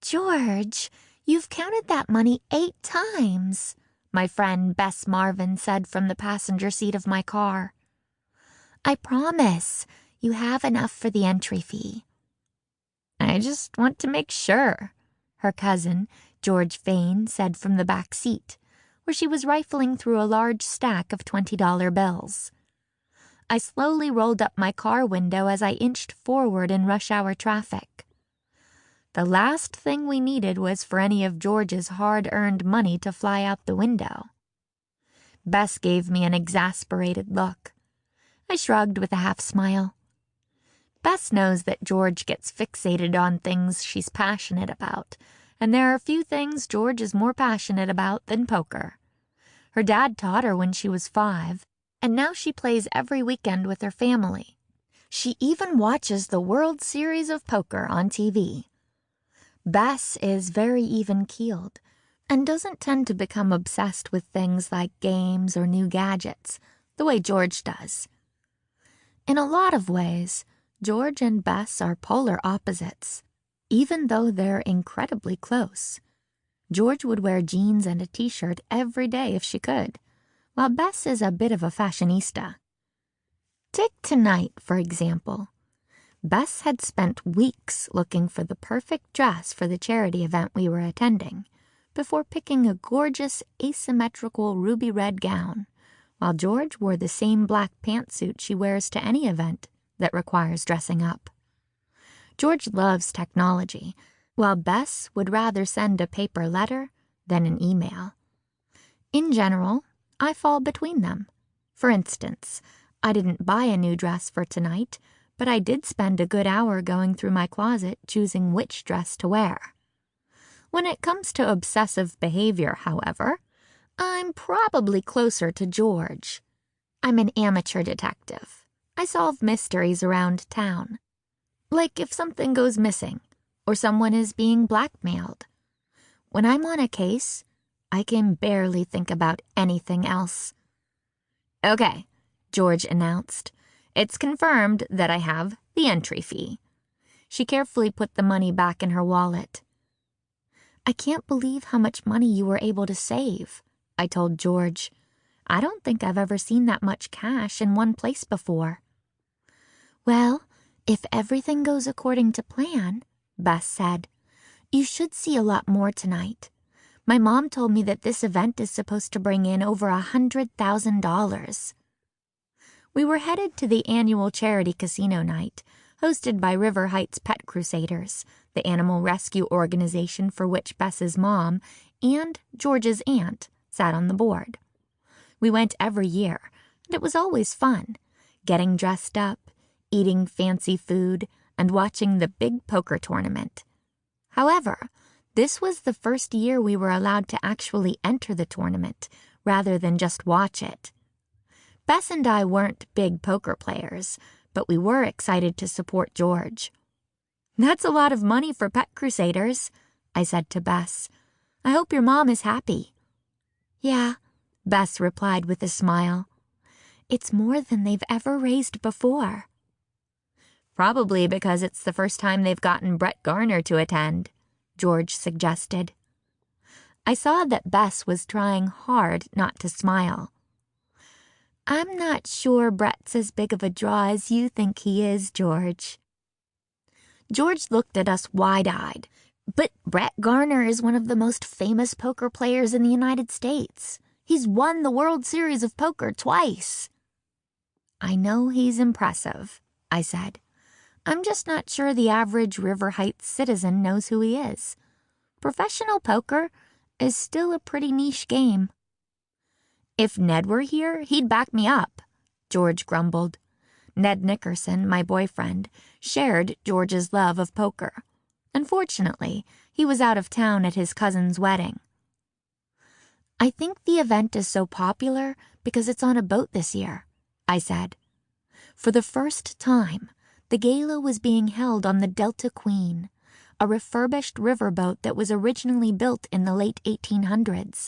George, you've counted that money 8 times, my friend Bess Marvin said from the passenger seat of my car. I promise you have enough for the entry fee. I just want to make sure, her cousin, George Vane, said from the back seat, where she was rifling through a large stack of $20 bills. I slowly rolled up my car window as I inched forward in rush hour traffic. The last thing we needed was for any of George's hard-earned money to fly out the window. Bess gave me an exasperated look. I shrugged with a half-smile. Bess knows that George gets fixated on things she's passionate about, and there are few things George is more passionate about than poker. Her dad taught her when she was 5, and now she plays every weekend with her family. She even watches the World Series of Poker on TV. Bess is very even-keeled and doesn't tend to become obsessed with things like games or new gadgets, the way George does. In a lot of ways, George and Bess are polar opposites, even though they're incredibly close. George would wear jeans and a t-shirt every day if she could, while Bess is a bit of a fashionista. Take tonight, for example. Bess had spent weeks looking for the perfect dress for the charity event we were attending, before picking a gorgeous asymmetrical ruby red gown, while George wore the same black pantsuit she wears to any event that requires dressing up. George loves technology, while Bess would rather send a paper letter than an email. In general, I fall between them. For instance, I didn't buy a new dress for tonight, but I did spend a good hour going through my closet choosing which dress to wear. When it comes to obsessive behavior, however, I'm probably closer to George. I'm an amateur detective. I solve mysteries around town. Like if something goes missing, or someone is being blackmailed. When I'm on a case, I can barely think about anything else. Okay, George announced. It's confirmed that I have the entry fee. She carefully put the money back in her wallet. I can't believe how much money you were able to save, I told George. I don't think I've ever seen that much cash in one place before. Well, if everything goes according to plan, Bess said, you should see a lot more tonight. My mom told me that this event is supposed to bring in over $100,000. We were headed to the annual charity casino night, hosted by River Heights Pet Crusaders, the animal rescue organization for which Bess's mom and George's aunt sat on the board. We went every year, and it was always fun, getting dressed up, eating fancy food, and watching the big poker tournament. However, this was the first year we were allowed to actually enter the tournament, rather than just watch it. Bess and I weren't big poker players, but we were excited to support George. That's a lot of money for Pet Crusaders, I said to Bess. I hope your mom is happy. Yeah, Bess replied with a smile. It's more than they've ever raised before. Probably because it's the first time they've gotten Brett Garner to attend, George suggested. I saw that Bess was trying hard not to smile. I'm not sure Brett's as big of a draw as you think he is, George. George looked at us wide-eyed. But Brett Garner is one of the most famous poker players in the United States. He's won the World Series of Poker twice. I know he's impressive, I said. I'm just not sure the average River Heights citizen knows who he is. Professional poker is still a pretty niche game. If Ned were here, he'd back me up, George grumbled. Ned Nickerson, my boyfriend, shared George's love of poker. Unfortunately, he was out of town at his cousin's wedding. I think the event is so popular because it's on a boat this year, I said. For the first time, the gala was being held on the Delta Queen, a refurbished riverboat that was originally built in the late 1800s.